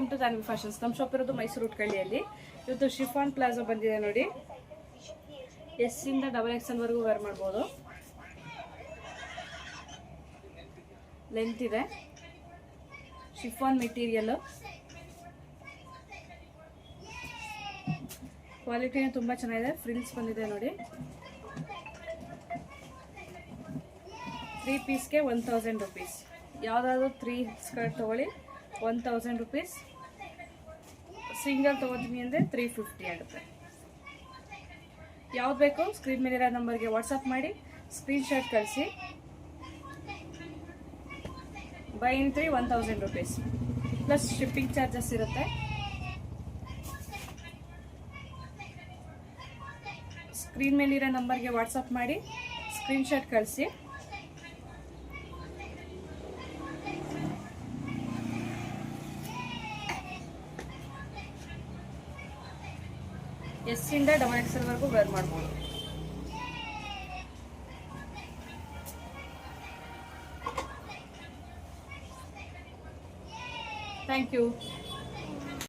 Welcome to Janvi fashions. ನಮ್ಮ shop ಇರೋದು ಮೈಸೂರು ಉಟ್ಕಳ್ಳಿಯಲ್ಲಿ. ಇವತ್ತು ಶಿಫಾನ್ ಪ್ಲಾಜೋ ಬಂದಿದೆ ನೋಡಿ. ಎಸ್ ಇಂದ XXL ವರೆಗೂ ವೇರ್ ಮಾಡ್ಬೋದು. ಲೆಂತ್ ಇದೆ, ಶಿಫಾನ್ ಮೆಟೀರಿಯಲ್, ಕ್ವಾಲಿಟಿನೂ ತುಂಬ ಚೆನ್ನಾಗಿದೆ. ಫ್ರಿಲ್ಸ್ ಬಂದಿದೆ ನೋಡಿ. 3 ಪೀಸ್ಗೆ 1000 ರುಪೀಸ್. ಯಾವುದಾದ್ರೂ 3 ಸ್ಕರ್ಟ್ ತೊಗೊಳ್ಳಿ 1000 ರುಪೀಸ್. ಸಿಂಗಲ್ ತೊಗೋತೀನಿ ಅಂದರೆ 350 ಆಗುತ್ತೆ. ಯಾವ್ದು ಬೇಕು ಸ್ಕ್ರೀನ್ ಮೇಲಿರೋ ನಂಬರ್ಗೆ ವಾಟ್ಸಪ್ ಮಾಡಿ ಸ್ಕ್ರೀನ್ಶಾಟ್ ಕಳಿಸಿ. By in 3 1000 rupees plus shipping charges ಇರುತ್ತೆ. ಸ್ಕ್ರೀನ್ ಮೇಲಿರೋ ನಂಬರ್ಗೆ ವಾಟ್ಸಪ್ ಮಾಡಿ ಸ್ಕ್ರೀನ್ಶಾಟ್ ಕಳಿಸಿ. ಎಸ್ ಇಂದ XXL ವರೆಗೂ ವೇರ್ ಮಾಡ್ಬೋದು. Thank you.